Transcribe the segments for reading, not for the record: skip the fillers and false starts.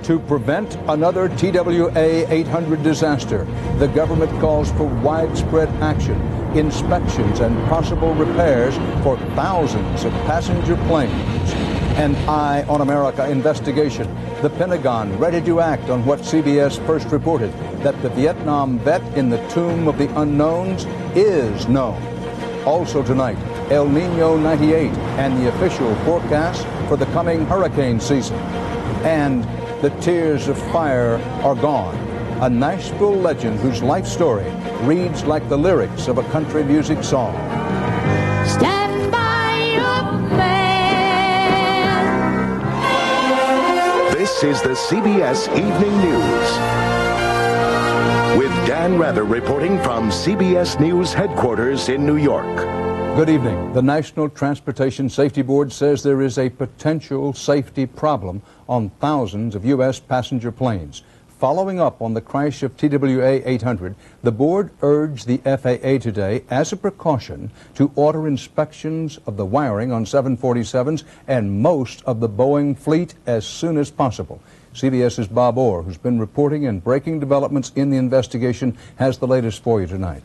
To prevent another TWA 800 disaster, the government calls for widespread action, inspections, and possible repairs for thousands of passenger planes. An Eye on America investigation. The Pentagon ready to act on what CBS first reported, that the Vietnam vet in the Tomb of the Unknowns is known. Also tonight, El Nino 98 and the official forecast for the coming hurricane season. And the tears of fire are gone. A Nashville legend whose life story reads like the lyrics of a country music song. Stand by your man. This is the CBS Evening News. With Dan Rather reporting from CBS News headquarters in New York. Good evening. The National Transportation Safety Board says there is a potential safety problem on thousands of U.S. passenger planes. Following up on the crash of TWA 800, the board urged the FAA today, as a precaution, to order inspections of the wiring on 747s and most of the Boeing fleet as soon as possible. CBS's Bob Orr, who's been reporting and breaking developments in the investigation, has the latest for you tonight.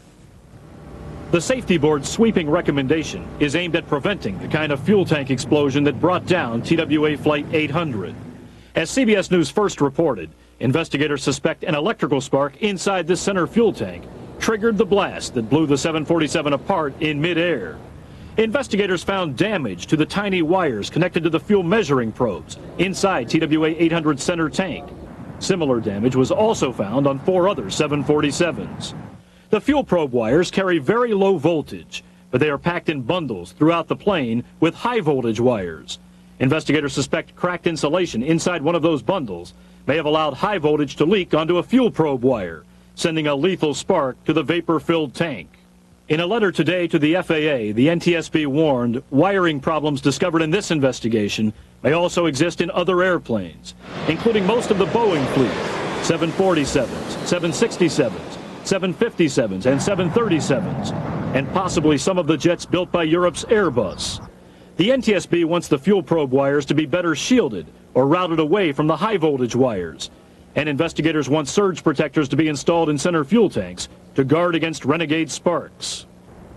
The Safety Board's sweeping recommendation is aimed at preventing the kind of fuel tank explosion that brought down TWA Flight 800. As CBS News first reported, investigators suspect an electrical spark inside the center fuel tank triggered the blast that blew the 747 apart in midair. Investigators found damage to the tiny wires connected to the fuel measuring probes inside TWA 800's center tank. Similar damage was also found on 4 other 747s. The fuel probe wires carry very low voltage, but they are packed in bundles throughout the plane with high voltage wires. Investigators suspect cracked insulation inside one of those bundles may have allowed high voltage to leak onto a fuel probe wire, sending a lethal spark to the vapor-filled tank. In a letter today to the FAA, the NTSB warned wiring problems discovered in this investigation may also exist in other airplanes, including most of the Boeing fleet, 747s, 767s, 757s, and 737s, and possibly some of the jets built by Europe's Airbus. The NTSB wants the fuel probe wires to be better shielded or routed away from the high voltage wires, and investigators want surge protectors to be installed in center fuel tanks to guard against renegade sparks.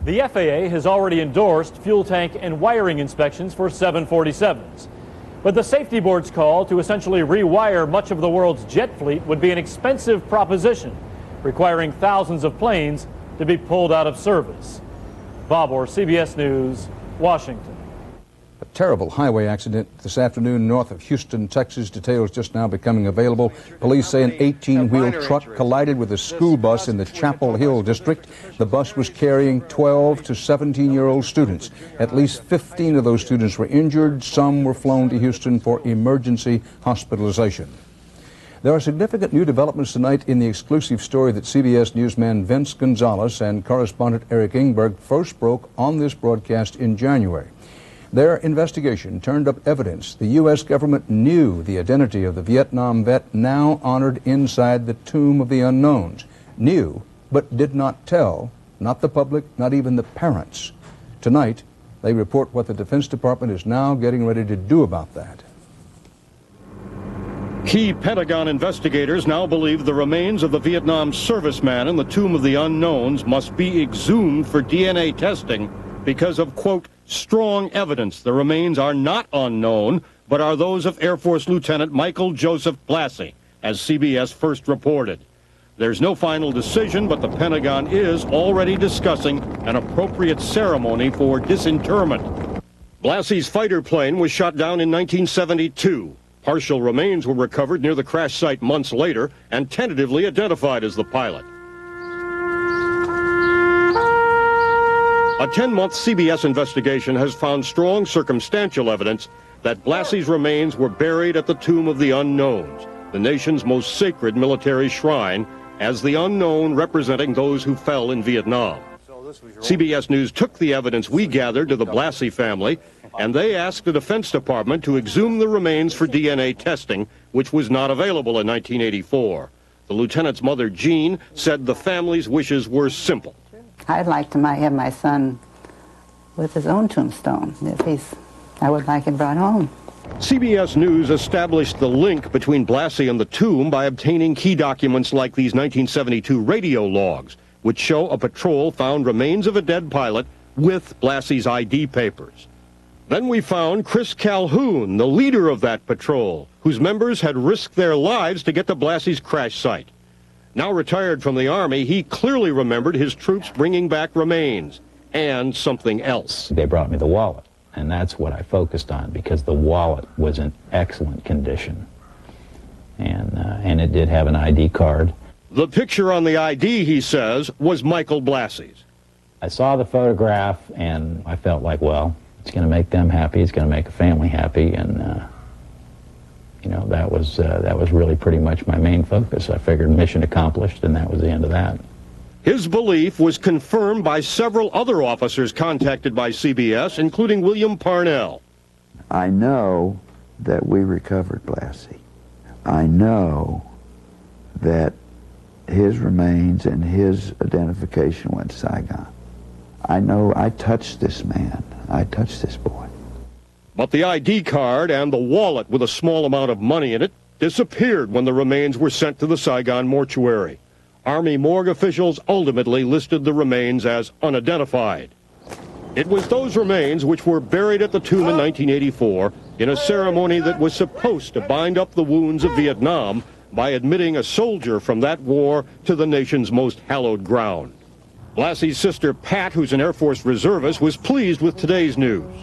The FAA has already endorsed fuel tank and wiring inspections for 747s. But the Safety Board's call to essentially rewire much of the world's jet fleet would be an expensive proposition, requiring thousands of planes to be pulled out of service. Bob Orr, CBS News, Washington. A terrible highway accident this afternoon north of Houston, Texas. Details just now becoming available. Police say an 18-wheel truck collided with a school bus in the Chapel Hill district. The bus was carrying 12 to 17-year-old students. At least 15 of those students were injured. Some were flown to Houston for emergency hospitalization. There are significant new developments tonight in the exclusive story that CBS newsman Vince Gonzalez and correspondent Eric Ingberg first broke on this broadcast in January. Their investigation turned up evidence the U.S. government knew the identity of the Vietnam vet now honored inside the Tomb of the Unknowns. Knew, but did not tell, not the public, not even the parents. Tonight, they report what the Defense Department is now getting ready to do about that. Key Pentagon investigators now believe the remains of the Vietnam serviceman in the Tomb of the Unknowns must be exhumed for DNA testing because of, quote, strong evidence the remains are not unknown, but are those of Air Force Lieutenant Michael Joseph Blassie, as CBS first reported. There's no final decision, but the Pentagon is already discussing an appropriate ceremony for disinterment. Blassie's fighter plane was shot down in 1972. Partial remains were recovered near the crash site months later and tentatively identified as the pilot. A 10-month CBS investigation has found strong circumstantial evidence that Blassie's remains were buried at the Tomb of the Unknowns, the nation's most sacred military shrine, as the unknown representing those who fell in Vietnam. CBS News took the evidence we gathered to the Blassie family, and they asked the Defense Department to exhume the remains for DNA testing, which was not available in 1984. The lieutenant's mother, Jean, said the family's wishes were simple. I'd like to have my son with his own tombstone. I would like it brought home. CBS News established the link between Blassie and the tomb by obtaining key documents like these 1972 radio logs, which show a patrol found remains of a dead pilot with Blassie's ID papers. Then we found Chris Calhoun, the leader of that patrol, whose members had risked their lives to get to Blassie's crash site. Now retired from the Army, he clearly remembered his troops bringing back remains and something else. They brought me the wallet, and that's what I focused on, because the wallet was in excellent condition. And it did have an ID card. The picture on the ID, he says, was Michael Blassie's. I saw the photograph, and I felt like, well, it's going to make them happy, it's going to make a family happy, and you know, that was really pretty much my main focus. I figured mission accomplished, and that was the end of that. His belief was confirmed by several other officers contacted by CBS, including William Parnell. I know that we recovered Blassie. I know that his remains and his identification went to Saigon. I know I touched this man. I touched this boy. But the ID card and the wallet with a small amount of money in it disappeared when the remains were sent to the Saigon mortuary. Army morgue officials ultimately listed the remains as unidentified. It was those remains which were buried at the tomb in 1984 in a ceremony that was supposed to bind up the wounds of Vietnam by admitting a soldier from that war to the nation's most hallowed ground. Blassie's sister Pat, who's an Air Force reservist, was pleased with today's news.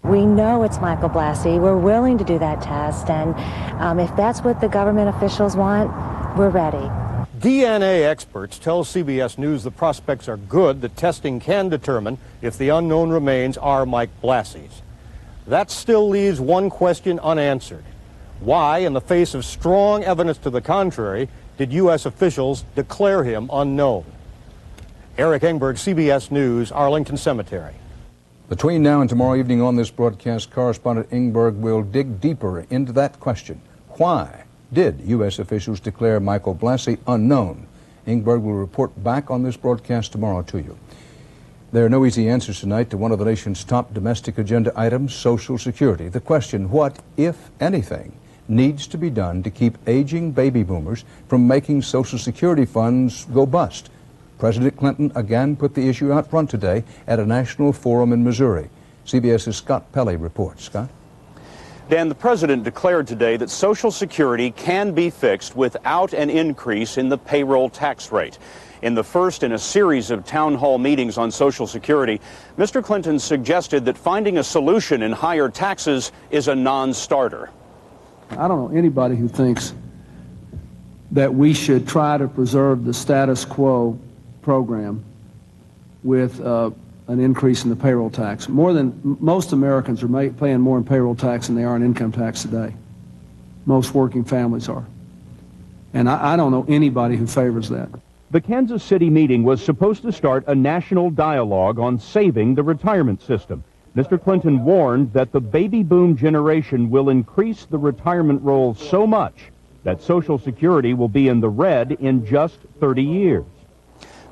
We know it's Michael Blassie. We're willing to do that test, and if that's what the government officials want, we're ready. DNA experts tell CBS News the prospects are good that testing can determine if the unknown remains are Mike Blassie's. That still leaves one question unanswered. Why, in the face of strong evidence to the contrary, did U.S. officials declare him unknown? Eric Engberg, CBS News, Arlington Cemetery. Between now and tomorrow evening on this broadcast, correspondent Ingberg will dig deeper into that question. Why did U.S. officials declare Michael Blassie unknown? Ingberg will report back on this broadcast tomorrow to you. There are no easy answers tonight to one of the nation's top domestic agenda items, Social Security. The question, what, if anything, needs to be done to keep aging baby boomers from making Social Security funds go bust? President Clinton again put the issue out front today at a national forum in Missouri. CBS's Scott Pelley reports. Scott? Dan, the president declared today that Social Security can be fixed without an increase in the payroll tax rate. In the first in a series of town hall meetings on Social Security, Mr. Clinton suggested that finding a solution in higher taxes is a non-starter. I don't know anybody who thinks that we should try to preserve the status quo program with an increase in the payroll tax. Most Americans are paying more in payroll tax than they are in income tax today. Most working families are. And I don't know anybody who favors that. The Kansas City meeting was supposed to start a national dialogue on saving the retirement system. Mr. Clinton warned that the baby boom generation will increase the retirement roll so much that Social Security will be in the red in just 30 years.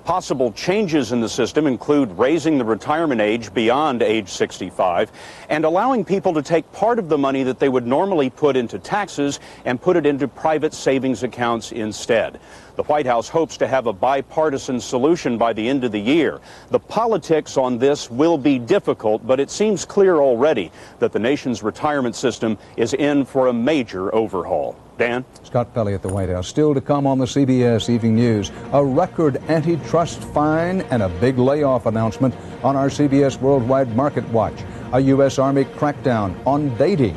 Possible changes in the system include raising the retirement age beyond age 65 and allowing people to take part of the money that they would normally put into taxes and put it into private savings accounts instead. The White House hopes to have a bipartisan solution by the end of the year. The politics on this will be difficult, but it seems clear already that the nation's retirement system is in for a major overhaul. Dan? Scott Pelley at the White House. Still to come on the CBS Evening News, a record antitrust fine and a big layoff announcement on our CBS Worldwide Market Watch. A U.S. Army crackdown on dating,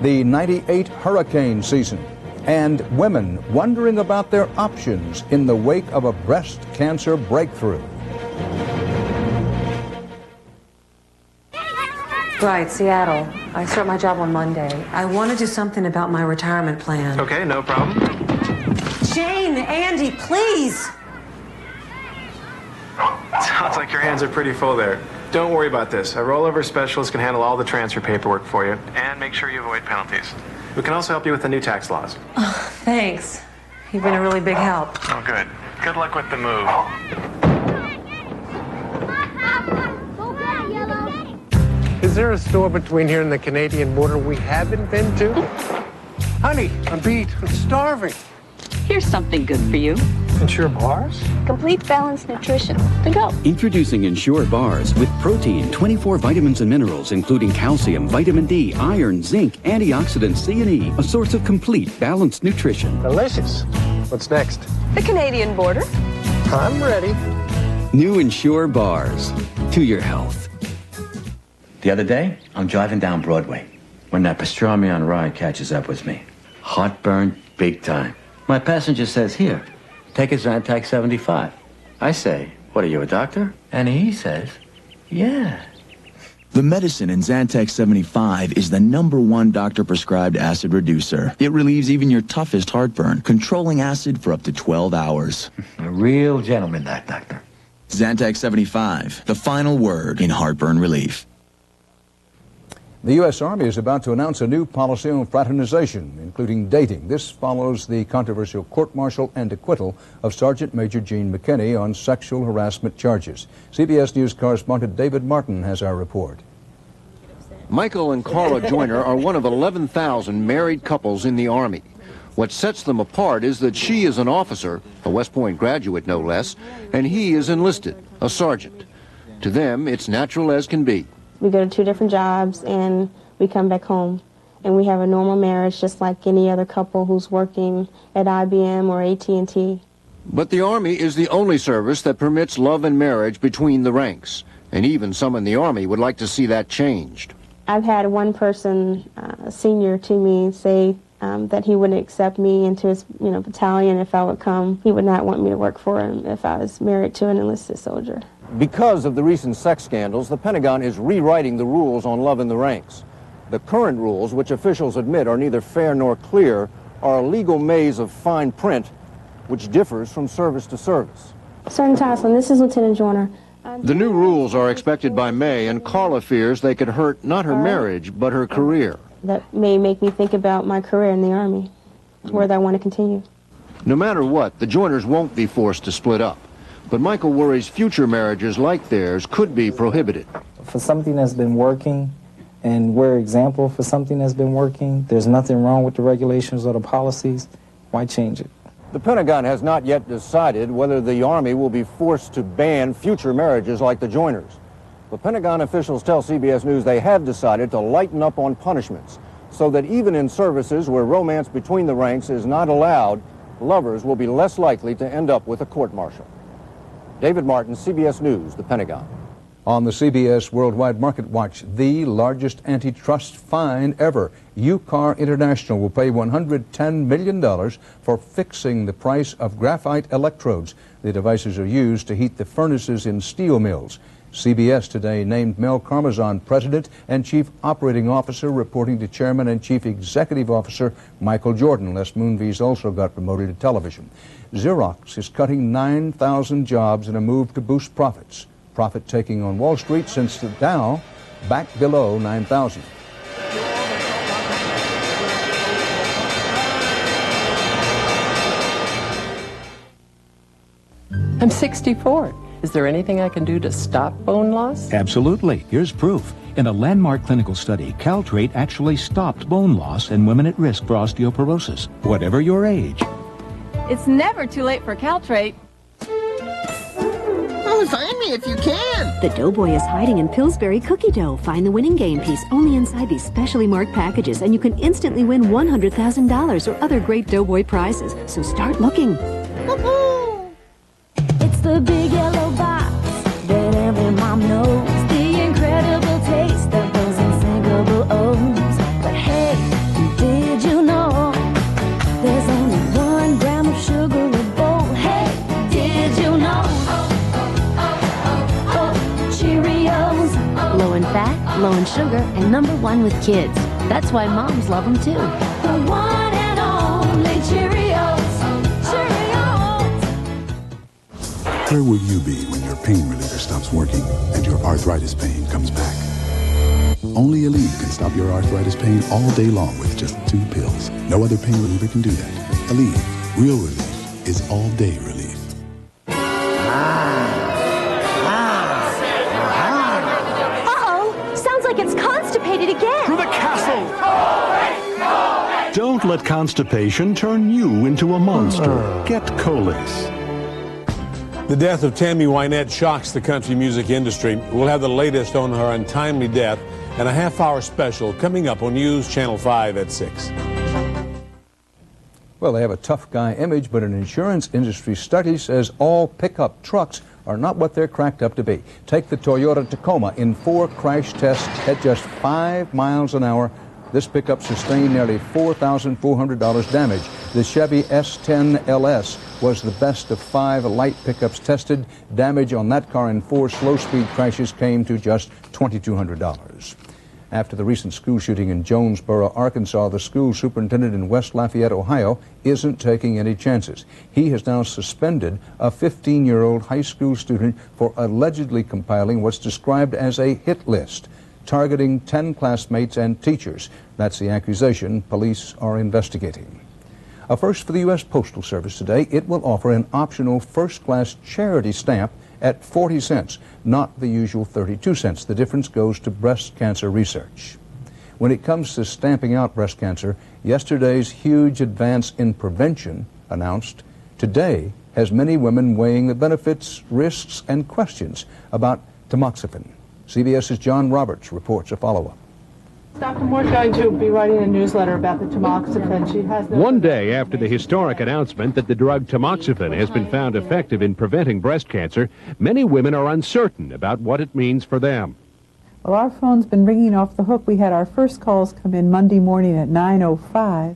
the '98 hurricane season, and women wondering about their options in the wake of a breast cancer breakthrough. Right, Seattle. I start my job on Monday. I want to do something about my retirement plan. Okay, no problem. Jane, Andy, please! Sounds like your hands are pretty full there. Don't worry about this. A rollover specialist can handle all the transfer paperwork for you and make sure you avoid penalties. We can also help you with the new tax laws. Oh, thanks. You've been a really big help. Oh, good. Good luck with the move. His Is there a store between here and the Canadian border we haven't been to? Honey, I'm beat. I'm starving. Here's something good for you. Ensure bars? Complete balanced nutrition. To go. Introducing Ensure Bars with protein, 24 vitamins and minerals, including calcium, vitamin D, iron, zinc, antioxidants, C and E, a source of complete balanced nutrition. Delicious. What's next? The Canadian border. I'm ready. New Ensure Bars. To your health. The other day, I'm driving down Broadway when that pastrami on rye catches up with me. Heartburn, big time. My passenger says, "Here, take a Zantac 75. I say, "What are you, a doctor?" And he says, "Yeah." The medicine in Zantac 75 is the #1 doctor-prescribed acid reducer. It relieves even your toughest heartburn, controlling acid for up to 12 hours. A real gentleman, that doctor. Zantac 75, the final word in heartburn relief. The U.S. Army is about to announce a new policy on fraternization, including dating. This follows the controversial court-martial and acquittal of Sergeant Major Gene McKinney on sexual harassment charges. CBS News correspondent David Martin has our report. Michael and Carla Joyner are one of 11,000 married couples in the Army. What sets them apart is that she is an officer, a West Point graduate no less, and he is enlisted, a sergeant. To them, it's natural as can be. We go to 2 different jobs and we come back home. And we have a normal marriage just like any other couple who's working at IBM or AT&T. But the Army is the only service that permits love and marriage between the ranks. And even some in the Army would like to see that changed. I've had one person, senior to me, say that he wouldn't accept me into his battalion if I would come. He would not want me to work for him if I was married to an enlisted soldier. Because of the recent sex scandals, the Pentagon is rewriting the rules on love in the ranks. The current rules, which officials admit are neither fair nor clear, are a legal maze of fine print, which differs from service to service. Sergeant Toslin, this is Lieutenant Joyner. The new rules are expected by May, and Carla fears they could hurt not her marriage, but her career. That may make me think about my career in the Army, whether I want to continue. No matter what, the Joyners won't be forced to split up. But Michael worries future marriages like theirs could be prohibited. For something that's been working, and we're example for something that's been working, there's nothing wrong with the regulations or the policies. Why change it? The Pentagon has not yet decided whether the Army will be forced to ban future marriages like the Joyners. But Pentagon officials tell CBS News they have decided to lighten up on punishments so that even in services where romance between the ranks is not allowed, lovers will be less likely to end up with a court-martial. David Martin, CBS News, the Pentagon. On the CBS Worldwide Market Watch, the largest antitrust fine ever. UCAR International will pay $110 million for fixing the price of graphite electrodes. The devices are used to heat the furnaces in steel mills. CBS today named Mel Karmazin President and Chief Operating Officer, reporting to Chairman and Chief Executive Officer Michael Jordan. Les Moonves also got promoted to television. Xerox is cutting 9,000 jobs in a move to boost profits. Profit taking on Wall Street since the Dow back below 9,000. I'm 64. Is there anything I can do to stop bone loss? Absolutely. Here's proof. In a landmark clinical study, Caltrate actually stopped bone loss in women at risk for osteoporosis, whatever your age. It's never too late for Caltrate. Oh, find me if you can. The Doughboy is hiding in Pillsbury cookie dough. Find the winning game piece only inside these specially marked packages, and you can instantly win $100,000 or other great Doughboy prizes. So start looking. It's the big yellow box that every mom knows. The incredible taste of those unsinkable O's. But hey, did you know there's only 1 gram of sugar a bowl? Hey, did you know? Cheerios. Low in fat, low in sugar, and #1 with kids. That's why moms love them too. The one and only Cheerios. Where will you be when your pain reliever stops working and your arthritis pain comes back? Only Aleve can stop your arthritis pain all day long with just 2 pills. No other pain reliever can do that. Aleve, real relief, is all-day relief. Uh-oh! Sounds like it's Don't let constipation turn you into a monster. Get Colace. The death of Tammy Wynette shocks the country music industry. We'll have the latest on her untimely death and a half-hour special coming up on News Channel 5 at 6. Well, they have a tough guy image, but an insurance industry study says all pickup trucks are not what they're cracked up to be. Take the Toyota Tacoma. In 4 crash tests at just 5 miles an hour, this pickup sustained nearly $4,400 damage. The Chevy S10 LS was the best of 5 light pickups tested. Damage on that car in 4 slow-speed crashes came to just $2,200. After the recent school shooting in Jonesboro, Arkansas, the school superintendent in West Lafayette, Ohio, isn't taking any chances. He has now suspended a 15-year-old high school student for allegedly compiling what's described as a hit list, targeting 10 classmates and teachers. That's the accusation police are investigating. A first for the U.S. Postal Service today. It will offer an optional first-class charity stamp at 40 cents, not the usual 32 cents. The difference goes to breast cancer research. When it comes to stamping out breast cancer, yesterday's huge advance in prevention, announced today, has many women weighing the benefits, risks, and questions about tamoxifen. CBS's John Roberts reports a follow-up. Dr. Moore's going to be writing a newsletter about the tamoxifen. She has One day after the historic announcement that the drug tamoxifen has been found effective in preventing breast cancer, many women are uncertain about what it means for them. Well, our phone's been ringing off the hook. We had our first calls come in Monday morning at 9:05.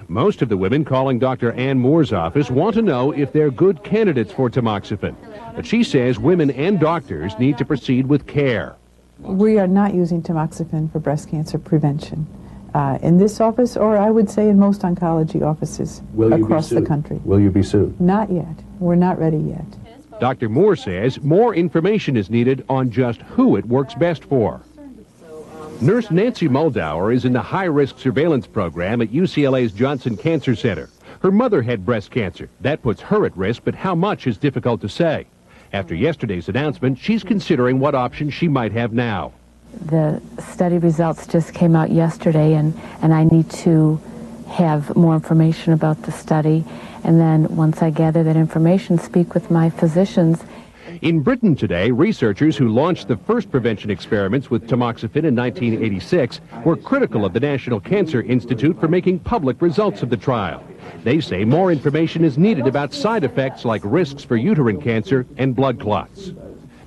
Most of the women calling Dr. Ann Moore's office want to know if they're good candidates for tamoxifen. But she says women and doctors need to proceed with care. We are not using tamoxifen for breast cancer prevention in this office, or I would say in most oncology offices across the country. Will you be sued? Not yet. We're not ready yet. Dr. Moore says more information is needed on just who it works best for. Nurse Nancy Muldauer is in the high-risk surveillance program at UCLA's Johnson Cancer Center. Her mother had breast cancer. That puts her at risk, but how much is difficult to say. After yesterday's announcement, she's considering what options she might have now. The study results just came out yesterday, and I need to have more information about the study. And then once I gather that information, speak with my physicians. In Britain today, researchers who launched the first prevention experiments with tamoxifen in 1986 were critical of the National Cancer Institute for making public results of the trial. They say more information is needed about side effects like risks for uterine cancer and blood clots.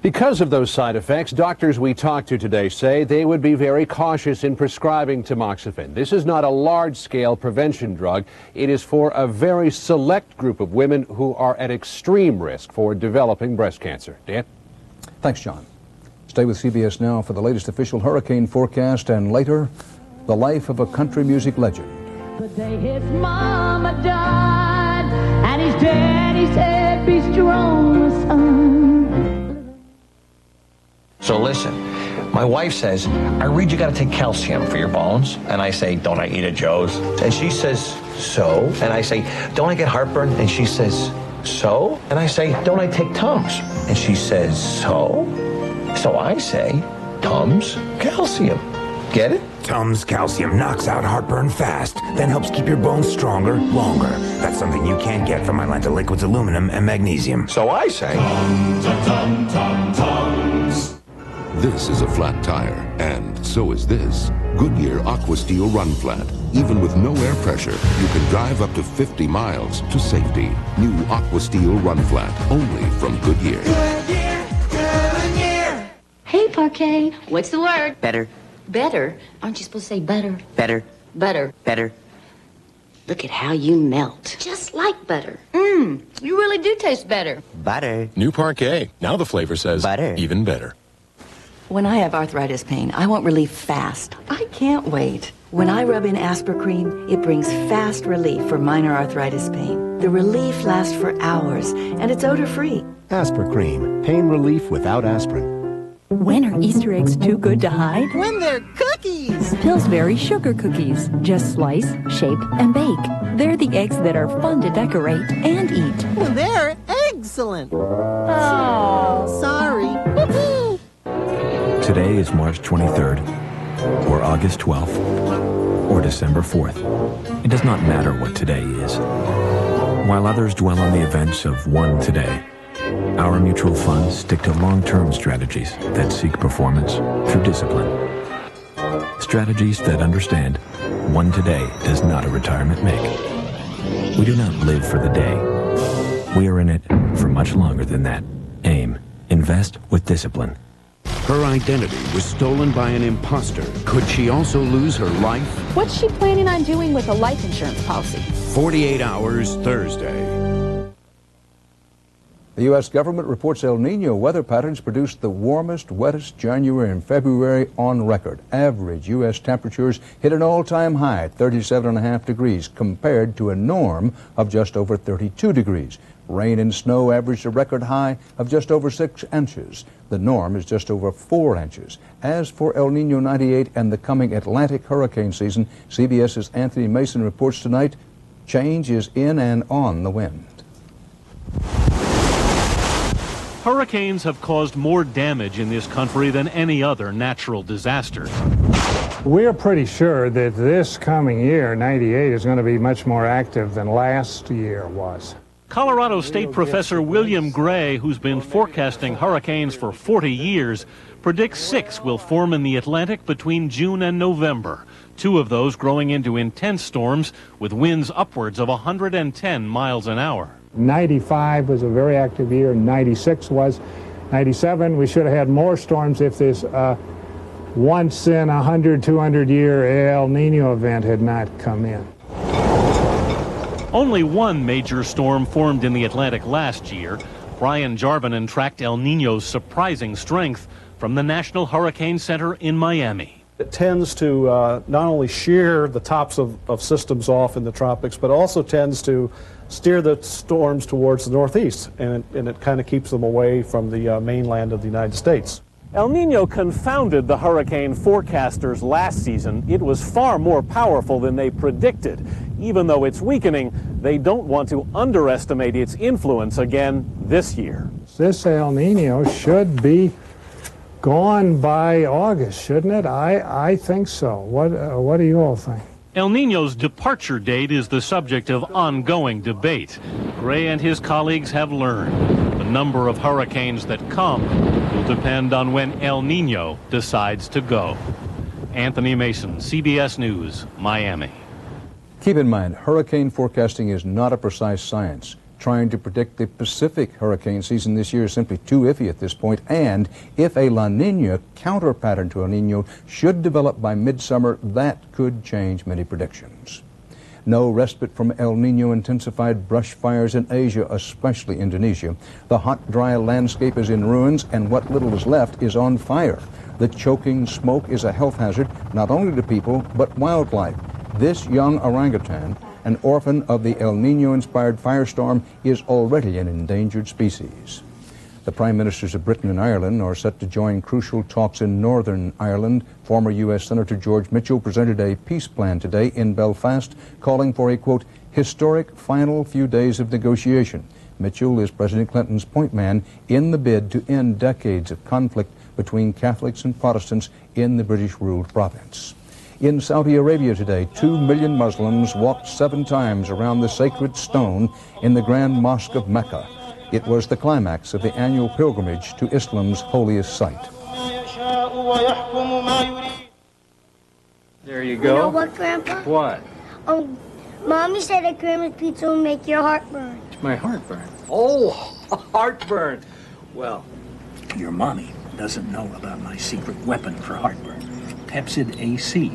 Because of those side effects, doctors we talked to today say they would be very cautious in prescribing tamoxifen. This is not a large-scale prevention drug. It is for a very select group of women who are at extreme risk for developing breast cancer. Dan? Thanks, John. Stay with CBS Now for the latest official hurricane forecast, and later, the life of a country music legend. The day his mama died, and his daddy said, "Be strong, son." So listen, my wife says, I read you got to take calcium for your bones. And I say, don't I eat at Joe's? And she says, so? And I say, don't I get heartburn? And she says, so? And I say, don't I take Tums? And she says, so? So I say, Tums calcium. Get it? Tums Calcium knocks out heartburn fast, then helps keep your bones stronger, longer. That's something you can't get from Mylanta Liquids Aluminum and Magnesium. So I say, Tums. This is a flat tire, and so is this. Goodyear Aqua Steel Run Flat. Even with no air pressure, you can drive up to 50 miles to safety. New Aqua Steel Run Flat, only from Goodyear. Goodyear, Goodyear. Hey, Parquet, what's the word? Better. Better? Aren't you supposed to say butter? Better. Butter. Better. Look at how you melt. Just like butter. You really do taste better. Butter. New Parquet. Now the flavor says butter. Even better. When I have arthritis pain, I want relief fast. I can't wait. When I rub in Aspercreme, it brings fast relief for minor arthritis pain. The relief lasts for hours, and it's odor-free. Aspercreme. Pain relief without aspirin. When are Easter eggs too good to hide? When they're cookies! Pillsbury Sugar Cookies. Just slice, shape, and bake. They're the eggs that are fun to decorate and eat. Well, they're excellent. Oh, sorry. Today is March 23rd, or August 12th. or December 4th. It does not matter what today is. While others dwell on the events of one today, our mutual funds stick to long-term strategies that seek performance through discipline. Strategies that understand one today does not a retirement make. We do not live for the day. We are in it for much longer than that. AIM. Invest with discipline. Her identity was stolen by an imposter. Could she also lose her life? What's she planning on doing with a life insurance policy? 48 Hours Thursday. The U.S. government reports El Nino weather patterns produced the warmest, wettest January and February on record. Average U.S. temperatures hit an all-time high, 37.5 degrees, compared to a norm of just over 32 degrees. Rain and snow averaged a record high of just over 6 inches. The norm is just over 4 inches. As for El Nino 98 and the coming Atlantic hurricane season, CBS's Anthony Mason reports tonight, change is in and on the wind. Hurricanes have caused more damage in this country than any other natural disaster. We're pretty sure that this coming year, 98, is going to be much more active than last year was. Colorado State Professor William Gray, who's been forecasting hurricanes for 40 years, predicts 6 will form in the Atlantic between June and November. 2 of those growing into intense storms with winds upwards of 110 miles an hour. 95 was a very active year, 96 was. 97, we should have had more storms if this once in 100, 200 year El Nino event had not come in. Only one major storm formed in the Atlantic last year. Brian Jarvinen tracked El Nino's surprising strength from the National Hurricane Center in Miami. It tends to not only shear the tops of systems off in the tropics, but also tends to steer the storms towards the northeast, and it kind of keeps them away from the mainland of the United States. El Nino confounded the hurricane forecasters last season. It was far more powerful than they predicted. Even though it's weakening, they don't want to underestimate its influence again this year. This El Nino should be gone by August, shouldn't it? I think so. What do you all think? El Nino's departure date is the subject of ongoing debate. Gray and his colleagues have learned the number of hurricanes that come will depend on when El Nino decides to go. Anthony Mason, CBS News, Miami. Keep in mind, hurricane forecasting is not a precise science. Trying to predict the Pacific hurricane season this year is simply too iffy at this point, and if a La Nina counter pattern to El Nino should develop by midsummer, that could change many predictions. No respite from El Nino intensified brush fires in Asia, especially Indonesia. The hot, dry landscape is in ruins, and what little is left is on fire. The choking smoke is a health hazard, not only to people, but wildlife. This young orangutan, an orphan of the El Nino-inspired firestorm, is already an endangered species. The Prime Ministers of Britain and Ireland are set to join crucial talks in Northern Ireland. Former U.S. Senator George Mitchell presented a peace plan today in Belfast, calling for a, quote, historic final few days of negotiation. Mitchell is President Clinton's point man in the bid to end decades of conflict between Catholics and Protestants in the British-ruled province. In Saudi Arabia today, 2 million Muslims walked 7 times around the sacred stone in the Grand Mosque of Mecca. It was the climax of the annual pilgrimage to Islam's holiest site. There you go. You know what, Grandpa? What? Mommy said that Grandma's pizza will make your heart burn. My heartburn. Oh, heartburn. Well, your mommy doesn't know about my secret weapon for heartburn, Pepsid AC.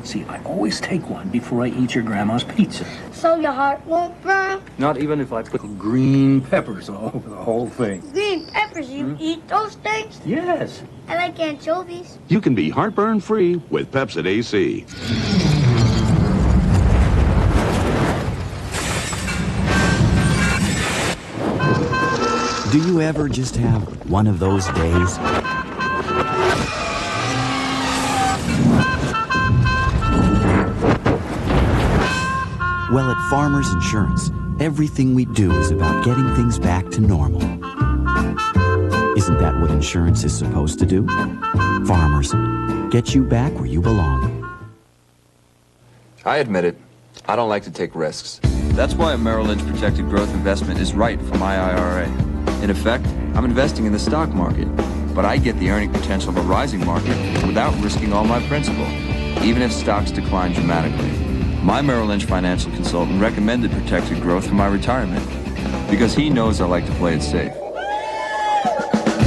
See, I always take one before I eat your grandma's pizza. So your heart won't burn? Not even if I put green peppers all over the whole thing. Green peppers? You eat those things? Yes. I like anchovies. You can be heartburn-free with Pepsid AC. Do you ever just have one of those days? Well, at Farmers Insurance, everything we do is about getting things back to normal. Isn't that what insurance is supposed to do? Farmers, get you back where you belong. I admit it. I don't like to take risks. That's why a Merrill Lynch Protected Growth investment is right for my IRA. In effect, I'm investing in the stock market, but I get the earning potential of a rising market without risking all my principal, even if stocks decline dramatically. My Merrill Lynch financial consultant recommended Protected Growth for my retirement because he knows I like to play it safe.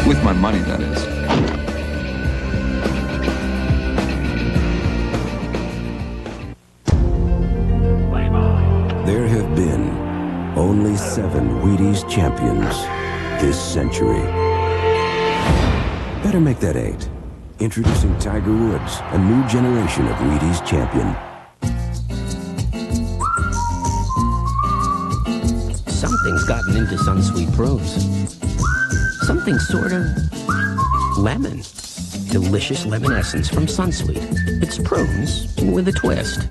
With my money, that is. There have been only 7 Wheaties champions this century. Better make that 8. Introducing Tiger Woods, a new generation of Wheaties champion. Something's gotten into Sunsweet Prunes. Something sort of lemon. Delicious lemon essence from Sunsweet. It's prunes with a twist.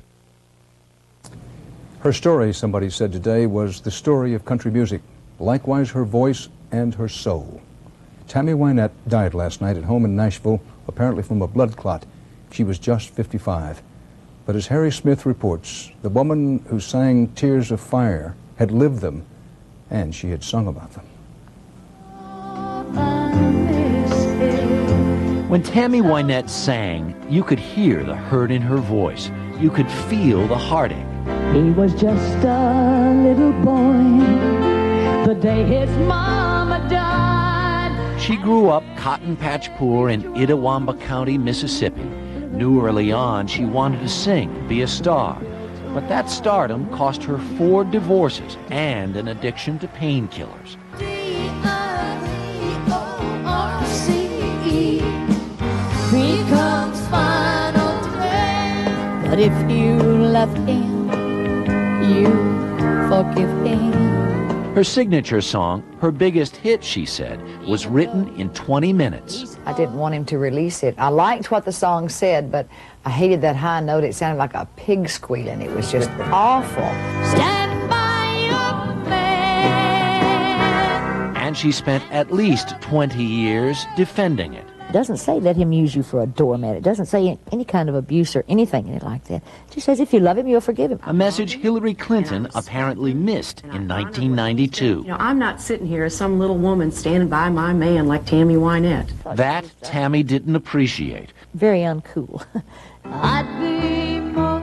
Her story, somebody said today, was the story of country music. Likewise, her voice and her soul. Tammy Wynette died last night at home in Nashville, apparently from a blood clot. She was just 55. But as Harry Smith reports, the woman who sang Tears of Fire had lived them, and she had sung about them. When Tammy Wynette sang, you could hear the hurt in her voice. You could feel the heartache. He was just a little boy the day his mama died. She grew up cotton patch poor in Itawamba County, Mississippi. Knew early on she wanted to sing, be a star. But that stardom cost her 4 divorces and an addiction to painkillers. Becomes final threat. But if you left him, you forgive him. Her signature song, her biggest hit, she said, was written in 20 minutes. I didn't want him to release it. I liked what the song said, but I hated that high note. It sounded like a pig squealing. It was just awful. Stand by your man. And she spent at least 20 years defending it. It doesn't say let him use you for a doormat. It doesn't say any kind of abuse or anything in it like that. It just says if you love him, you'll forgive him. A message Hillary Clinton apparently missed in 1992. You know, I'm not sitting here as some little woman standing by my man like Tammy Wynette. That Tammy didn't appreciate. Very uncool. I'd be more.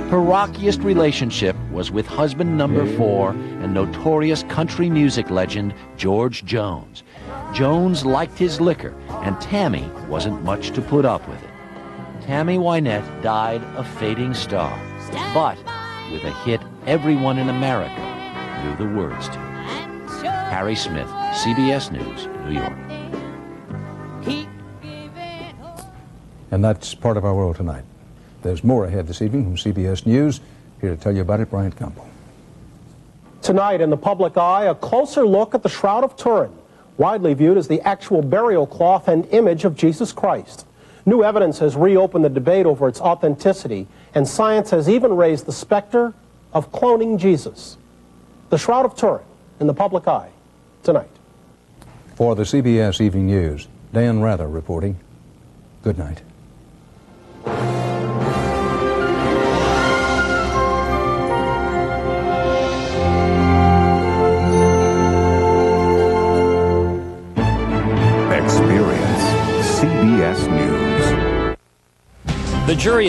Her rockiest relationship was with husband number 4 and notorious country music legend George Jones. Jones liked his liquor, and Tammy wasn't much to put up with it. Tammy Wynette died a fading star, but with a hit everyone in America knew the words to. Harry Smith, CBS News, New York. And that's part of our world tonight. There's more ahead this evening from CBS News. Here to tell you about it, Brian Campbell. Tonight in the public eye, a closer look at the Shroud of Turin, widely viewed as the actual burial cloth and image of Jesus Christ. New evidence has reopened the debate over its authenticity, and science has even raised the specter of cloning Jesus. The Shroud of Turin in the public eye tonight. For the CBS Evening News, Dan Rather reporting. Good night. Experience CBS News. The jury